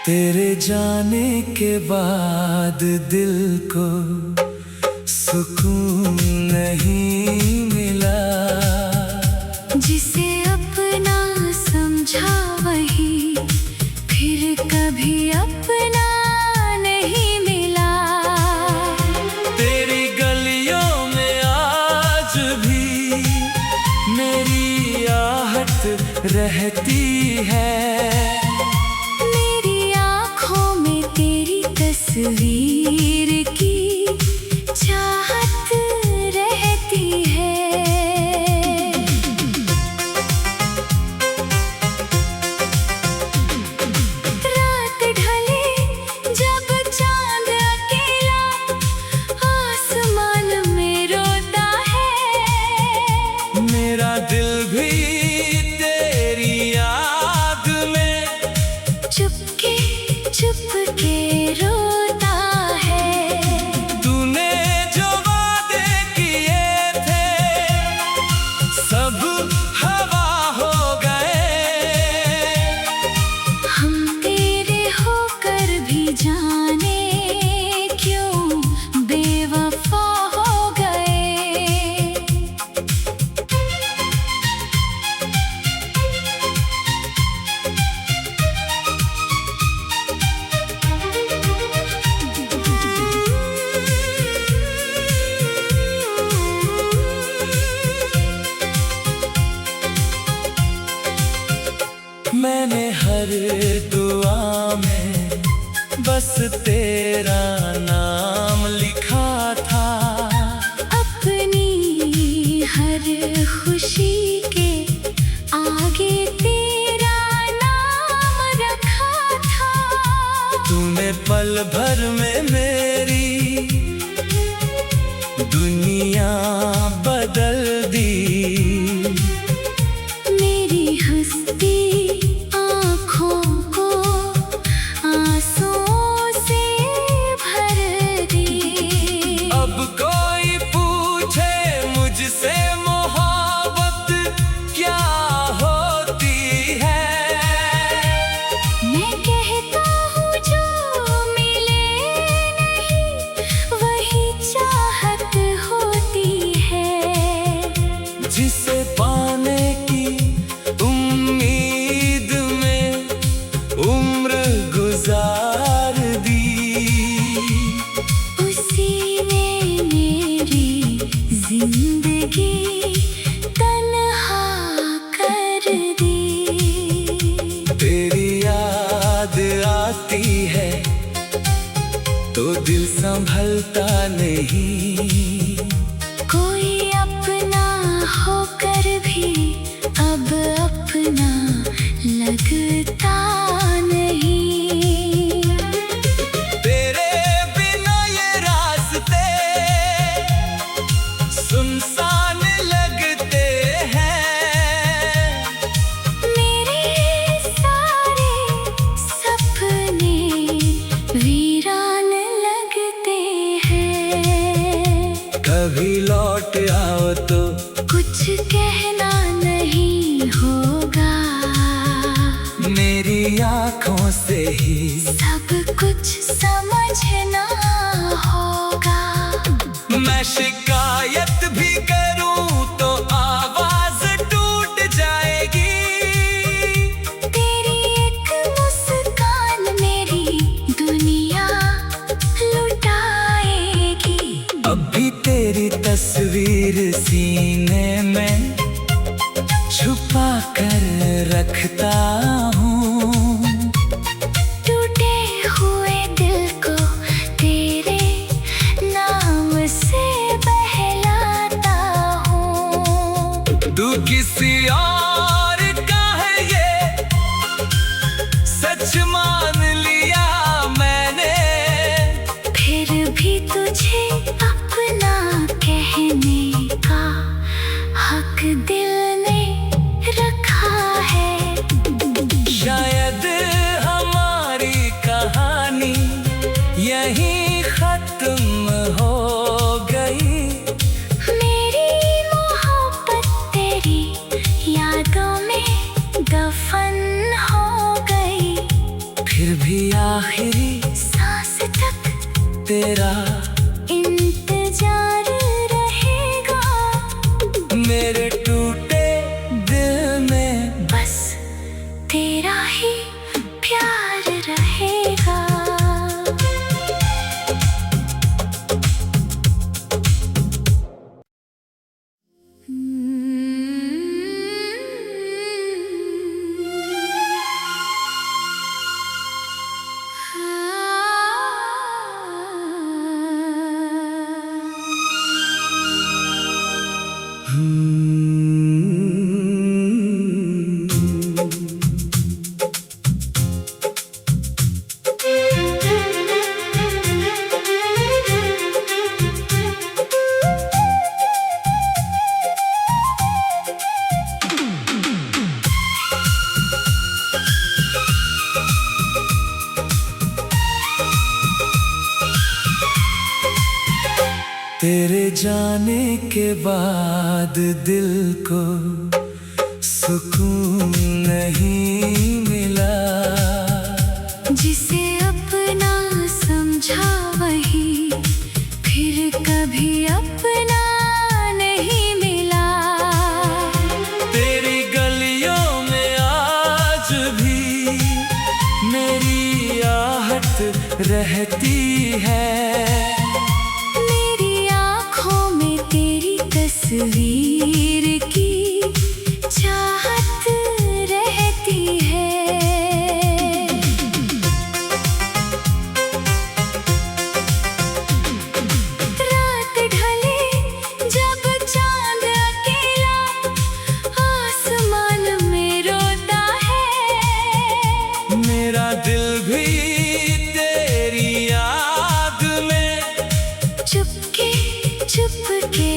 तेरे जाने के बाद दिल को सुकून नहीं मिला। जिसे अपना समझा वही फिर कभी अपना नहीं मिला। तेरी गलियों में आज भी मेरी आहट रहती है। तस्वीर की चाहत रहती है। रात ढले जब चांद अकेला आसमान में रोता है। मेरा दिल भी तेरी याद में चुपके चुपके मैंने हर दुआ में बस तेरा नाम लिखा था। अपनी हर खुशी के आगे तेरा नाम रखा था। तूने पल भर में मेरी दुनिया बदल दी। जिसे पाने की उम्मीद में उम्र गुजार दी। उसी ने मेरी जिंदगी तन्हा कर दी। तेरी याद आती है तो दिल संभलता नहीं। कोई अपना होकर भी अब अपना लगता नहीं। तेरे बिना ये रास्ते सुनसान लगते हैं। मेरे सारे सपने वीरान लगते हैं। कभी लौट आओ तो कुछ कहना नहीं होगा। मेरी आँखों से ही सब कुछ समझना होगा। मैं शिकायत भी करूं तो आवाज टूट जाएगी। तेरी एक मुस्कान मेरी दुनिया लुटाएगी। अब भी तेरी तस्वीर सीने में छुपा कर रखता हूँ। टूटे हुए दिल को तेरे नाम से बहलाता हूँ। तू किसी और का है ये सच मान लिया मैंने। फिर दाग दिल ने रखा है। शायद हमारी कहानी यहीं खत्म हो गई। मेरी मोहब्बत तेरी यादों में दफन हो गई। फिर भी आखिरी सांस तक तेरा इंतजार रहेगा। मेरे टूटे दिल में बस तेरा ही प्यार रहेगा। तेरे जाने के बाद दिल को सुकून नहीं मिला। जिसे अपना समझा वही फिर कभी अपना नहीं मिला। तेरी गलियों में आज भी मेरी आहट रहती है। तस्वीर की चाहत रहती है। रात ढले जब चांद अकेला आसमान में रोता है। मेरा दिल भी तेरी याद में चुपके चुपके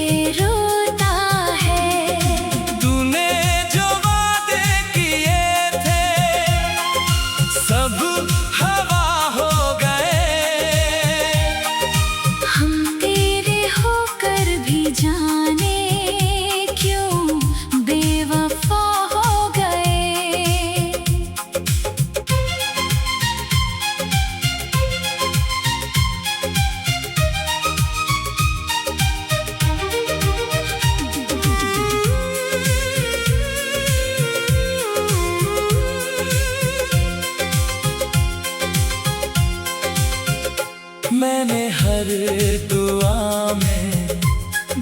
मैंने हर दुआ में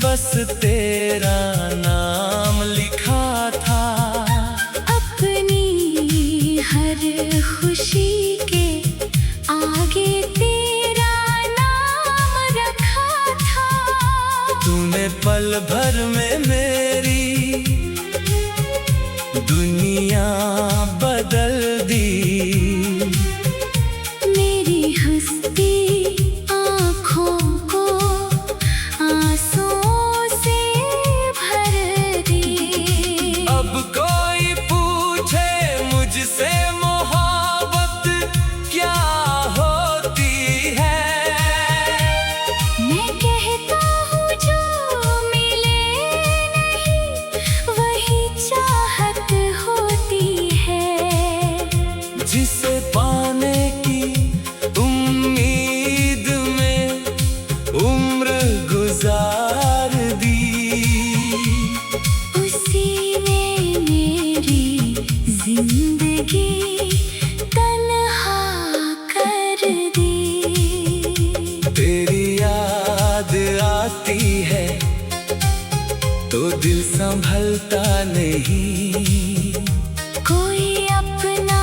बस तेरा नाम लिखा था। अपनी हर खुशी के आगे तेरा नाम रखा था। तूने पल भर में मेरी दुनिया बदल दी। जिसे पाने की उम्मीद में उम्र गुजार दी। उसी ने मेरी जिंदगी तन्हा कर दी। तेरी याद आती है तो दिल संभलता नहीं। कोई अपना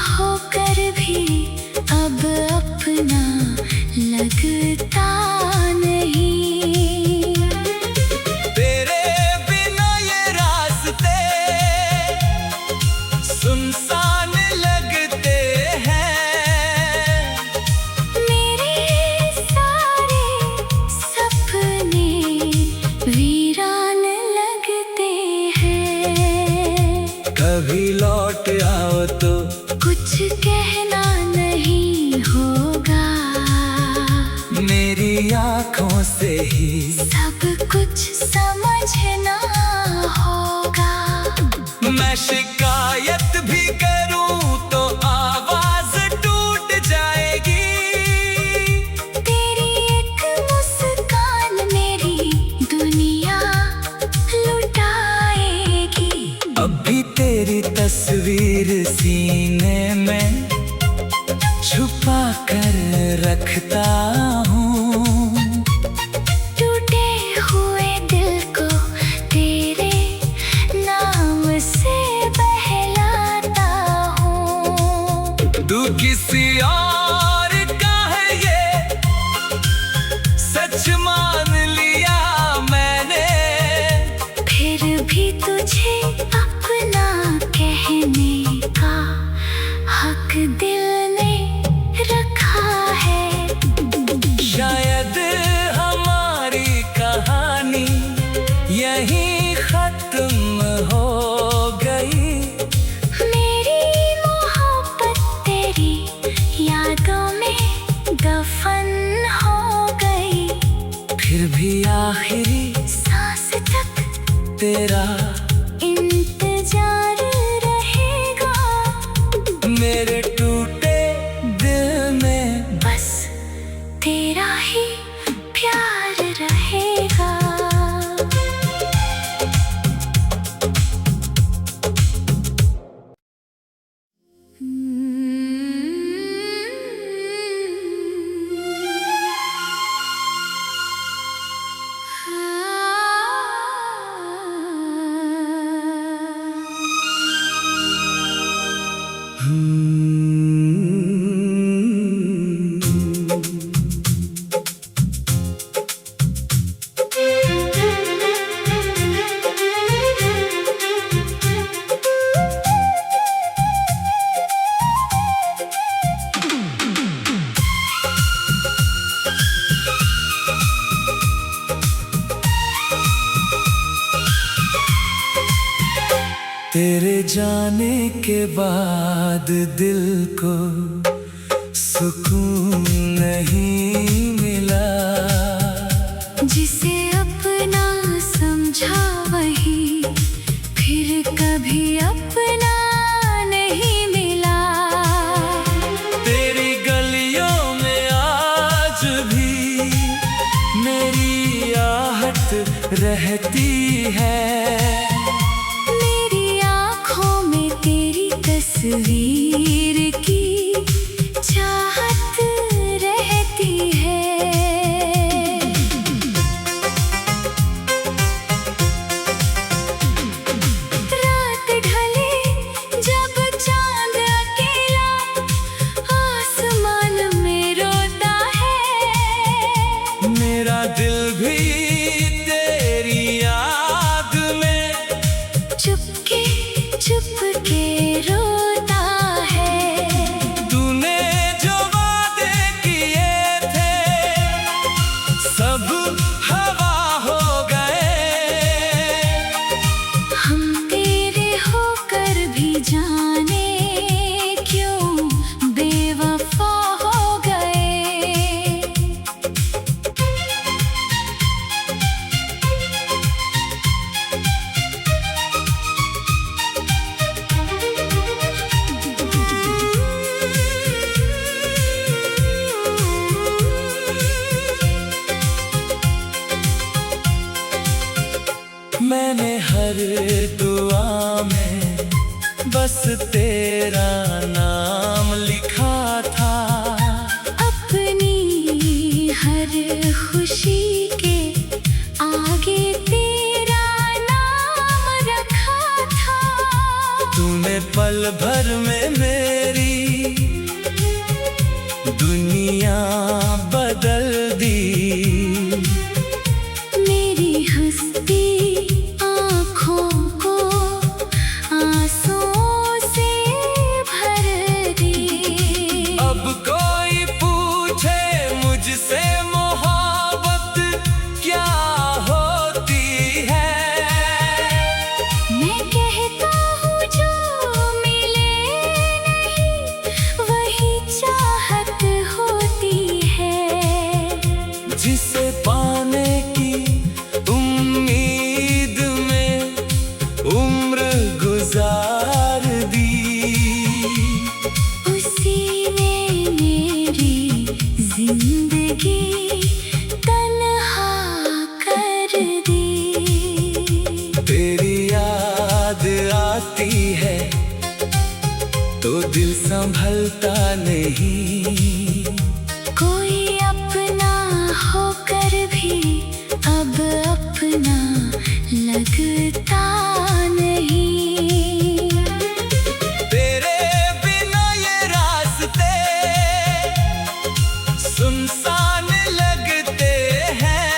होकर भी अब अपना लगता नहीं। तेरे बिना ये रास्ते सुनसान लगते हैं। मेरे सारे सपने वीरान लगते तेरी आंखों से ही सब कुछ समझना होगा। मैं शिकायत भी करूं तो आवाज टूट जाएगी। तेरी एक मुस्कान मेरी दुनिया लुटाएगी। अब भी तेरी तस्वीर सीने में छुपा कर रखता हूँ। टूटे हुए दिल को तेरे नाम से बहलाता हूँ। तू किसी और का है ये सच मान लिया मैंने। फिर भी तुझे अपना कहने का हक दिल ने रखा है। शायद हमारी कहानी यहीं खत्म हो गई। मेरी मोहब्बत तेरी यादों में दफन हो गई। फिर भी आखिरी सांस तक तेरा इंतजार रहेगा। मेरे टूटे दिल में बस तेरा ही प्यार रहेगा। तेरे जाने के बाद दिल को सुकून नहीं मिला। जिसे अपना समझा वही फिर कभी अपना नहीं मिला। तेरी गलियों में आज भी मेरी आहट रहती है। मेरी आँखों में तेरी तस्वीर की चाहत रहती है। रात ढले जब चांद अकेला आसमान में रोता है। मेरा दिल भी तेरी याद में चुपके चुपके रोता है। तूने जो वादे किए थे सब हवा हो गए। हम तेरे होकर भी जाने क्यों बेवफा हो गए। मैंने हर दुआ में बस तेरा नाम लिखा था। अपनी हर खुशी के आगे तेरा नाम रखा था। तूने पल भर में मेरी दुनिया बदल दी। मेरी हंसती आँखों को आंसुओं से भर दी। अब कोई पूछे मुझसे मोहब्बत क्या होती है। मैं कहता हूँ जो मिले जिंदगी तन्हा कर दी। तेरी याद आती है तो दिल संभलता नहीं। कोई अपना होकर भी अब अपना लगता नहीं। तेरे बिना ये रास्ते सुनसान लगते हैं।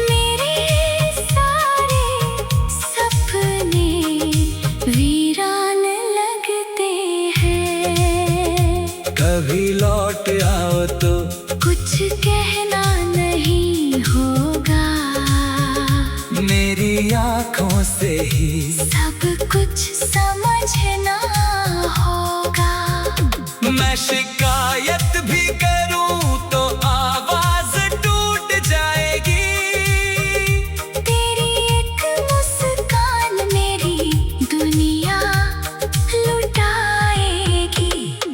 मेरे सारे सपने वीरान लगते हैं। कभी लौट आओ तो कुछ कहना नहीं होगा। मेरी आँखों से ही सब कुछ समझना होगा। मैं शिकायत भी करूं तो आवाज टूट जाएगी। तेरी एक मुस्कान मेरी दुनिया लुटाएगी।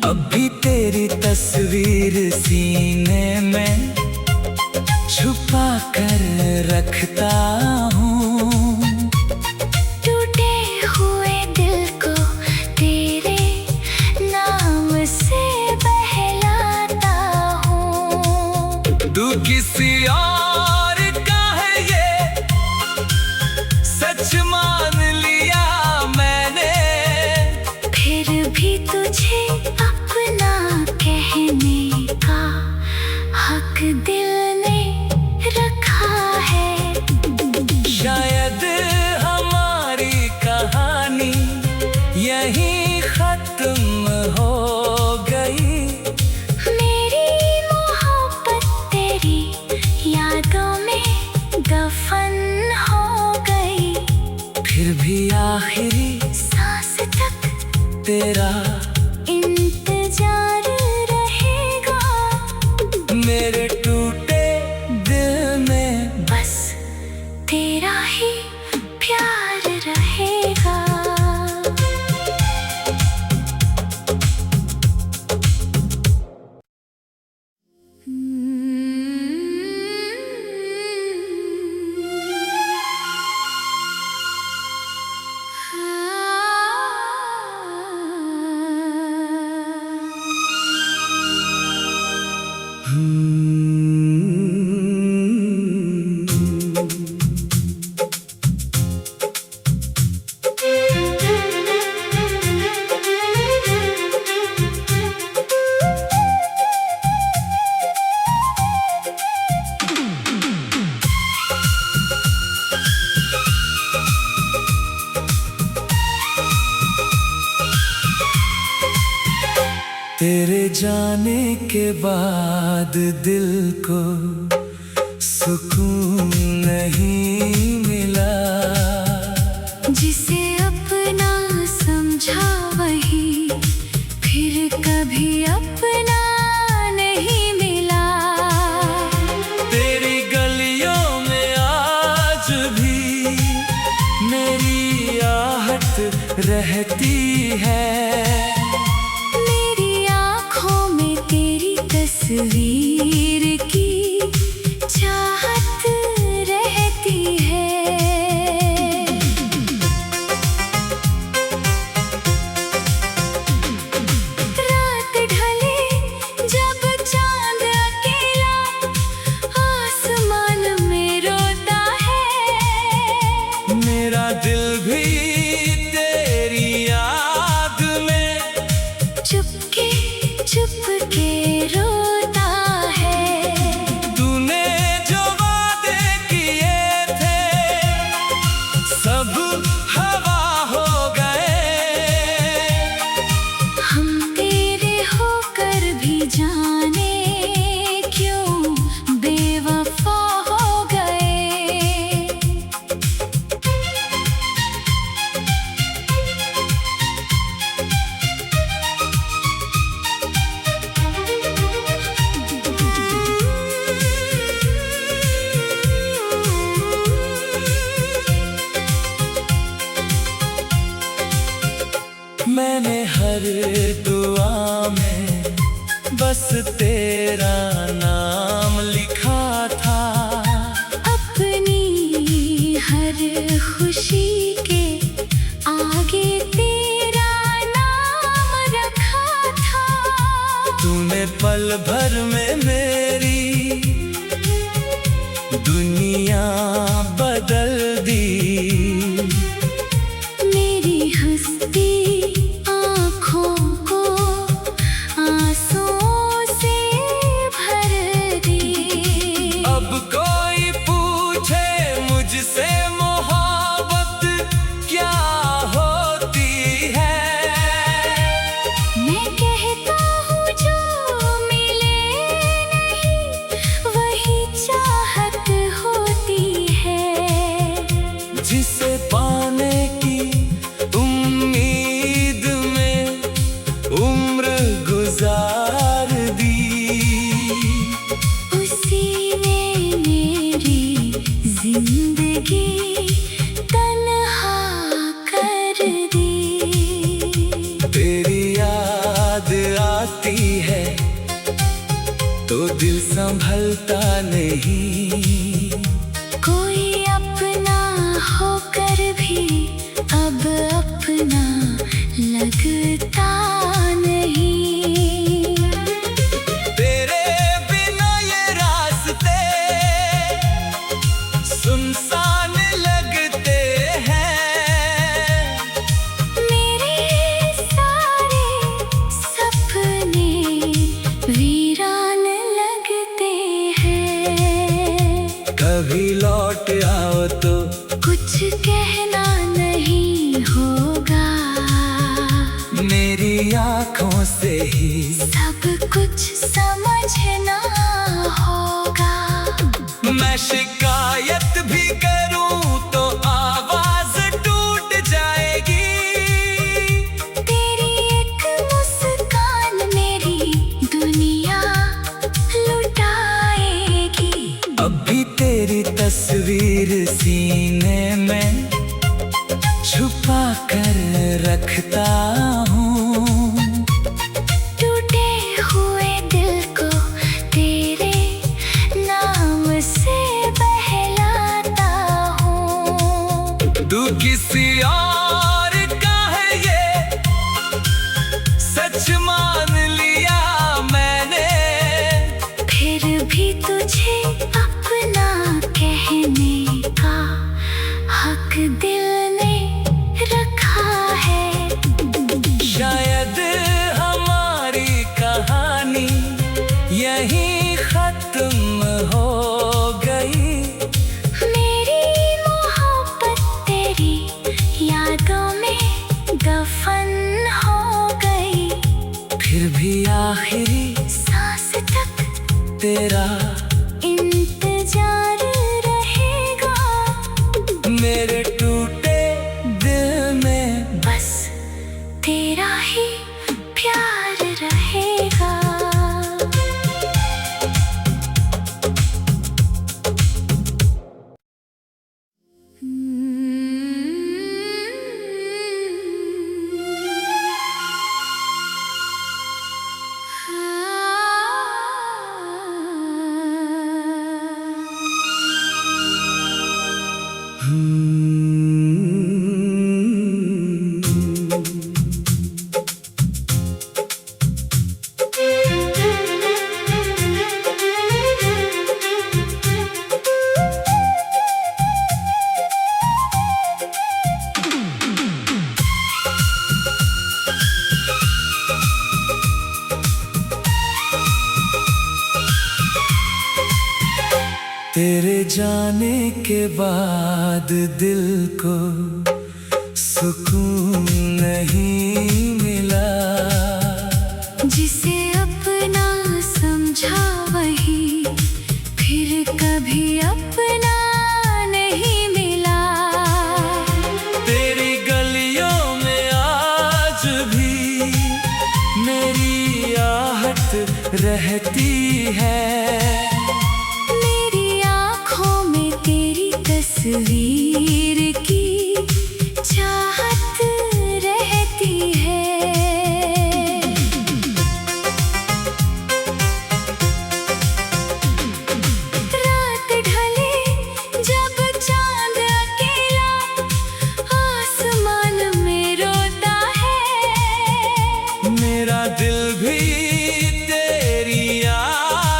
अब भी तेरी तस्वीर सीने में छुपा कर रखता हूँ। टूटे हुए दिल को तेरे नाम से बहलाता हूँ। तू किसी और का है ये सच मान लिया मैंने। फिर भी तुझे अपना कहने का हक दिल ने रखा है। शायद हमारी कहानी यहीं खत्म हो गई। मेरी मोहब्बत तेरी यादों में दफन हो गई। फिर भी आखिरी सांस तक तेरा इंतजार रहेगा। मेरे टूटे दिल में बस तेरा ही प्यार रहेगा। तेरे जाने के बाद दिल को सुकून नहीं मिला। जिसे अपना समझा वही फिर कभी अपना नहीं मिला। तेरी गलियों में आज भी मेरी आहट रहती है। तस्वीर की चाहत रहती है। रात ढले जब चांद अकेला आसमान में रोता है। मेरा दिल भी तेरी याद में चुपके चुपके रोता है। तूने जो वादे किए थे सब हवा हो गए। हम तेरे होकर भी जाने क्यों बेवफा हो गए। मैंने हर दुआ में बस तेरे में मेरी दुनिया बदल दी। मेरी हंसती आँखों को आंसुओं से भर दी। अब कोई पूछे मुझसे मोहब्बत क्या होती है, मैं कहता हूँ जो मिले नहीं वही चाहत होती है। जिसे पाने की उम्मीद में उम्र गुजार दी, उसी ने मेरी जिंदगी तन्हा कर दी। तेरी याद आती है तो दिल संभलता नहीं। कोई अपना होकर भी अब अपना लगता नहीं। तेरे बिना ये रास्ते सुनसान लगते हैं। मेरे सारे सपने वीरान लगते हैं। कभी लौट आओ तो कुछ कहना नहीं होगा, मेरी आँखों से ही सब कुछ समझना होगा। मैं शिकायत भी करूं तो आवाज टूट जाएगी। तेरी एक मुस्कान मेरी दुनिया लुटाएगी। अब भी तेरी तस्वीर सीने में छुपा कर रखता हूँ। टूटे हुए दिल को तेरे नाम से बहलाता हूँ। तू किसी और का है ये सच मान लिया मैंने। फिर भी तुझे अपना कहने का हक दिल ने रखा है। शायद हमारी कहानी यहीं खत्म हो गई। मेरी मोहब्बत तेरी यादों में दफन हो गई। फिर भी आखिरी सांस तक तेरा इंतजार रहेगा। मेरे टूटे दिल में बस तेरा ही प्यार रहेगा। तेरे जाने के बाद दिल को सुकून नहीं मिला। जिसे अपना समझा वही फिर कभी अपना नहीं मिला। तेरी गलियों में आज भी मेरी आहट रहती है। मेरी आँखों में तेरी तस्वीर की चाहत रहती है। रात ढले जब चांद अकेला आसमान में रोता है। मेरा दिल भी तेरी याद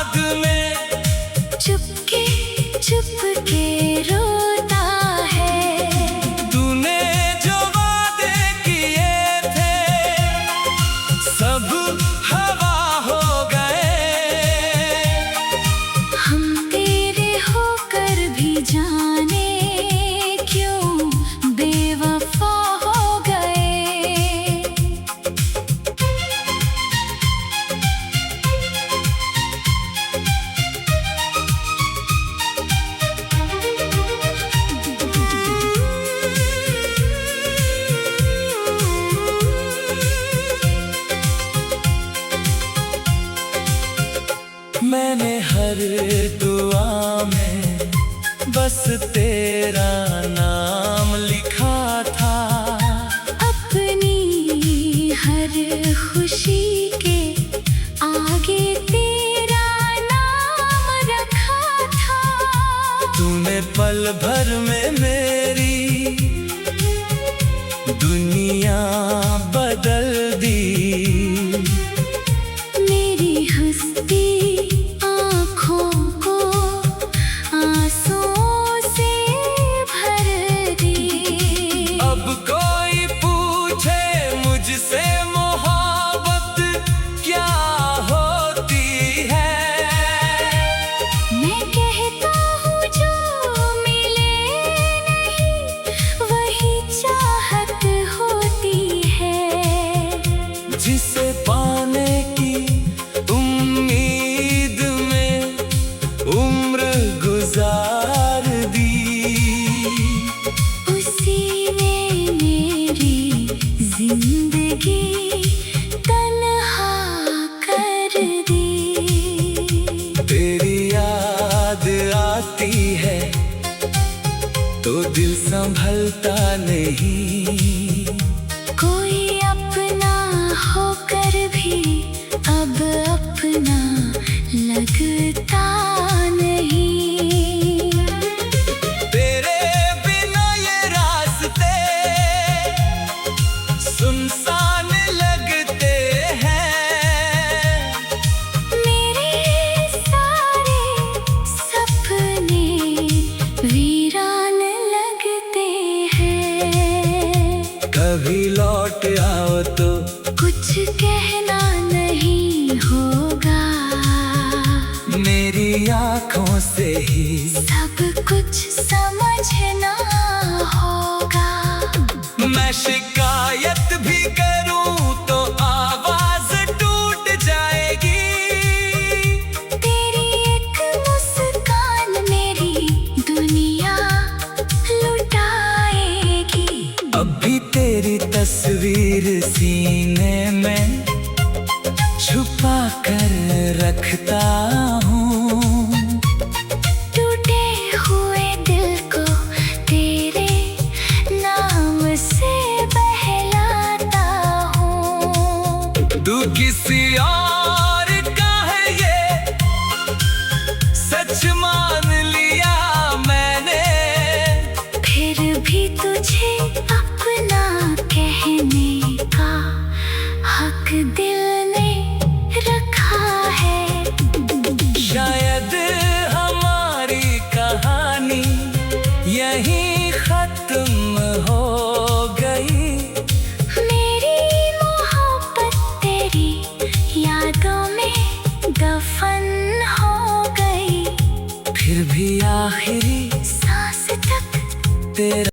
मैंने हर दुआ में बस तेरा नाम लिखा था। अपनी हर खुशी के आगे तेरा नाम रखा था। तूने पल भर में मेरी दुनिया बदल दी। मेरी हंसती आँखों को आंसुओं से भर दी। अब कोई पूछे मुझसे मोहब्बत क्या होती है, मैं कहता हूँ जो मिले नहीं वही चाहत होती है। जिसे पाने की उम्मीद में उम्र गुजार दी, उसी ने मेरी जिंदगी तन्हा कर दी। तेरी याद आती है तो दिल संभलता नहीं। कोई अपना होकर भी अब अपना लगता नहीं। तेरे बिना ये रास्ते सुनसान लगते हैं। मेरे सारे सपने वीरान लगते हैं। कभी लौट आओ तो कुछ कहना नहीं होगा, मेरी आँखों से ही सब कुछ समझना होगा। मैं शिकायत भी करूं तो आवाज टूट जाएगी। तेरी एक मुस्कान मेरी दुनिया लुटाएगी। अब भी तेरी तस्वीर सीने में छुपा कर रखता हूँ। टूटे हुए दिल को तेरे नाम से बहलाता हूँ। तू किसी और का है ये सच मान लिया मैंने। फिर भी तुझे अपना कहने का हक दिल ने रखा है। शायद हमारी कहानी यहीं खत्म हो गई। मेरी मोहब्बत तेरी यादों में दफन हो गई। फिर भी आखिरी सांस तक तेरा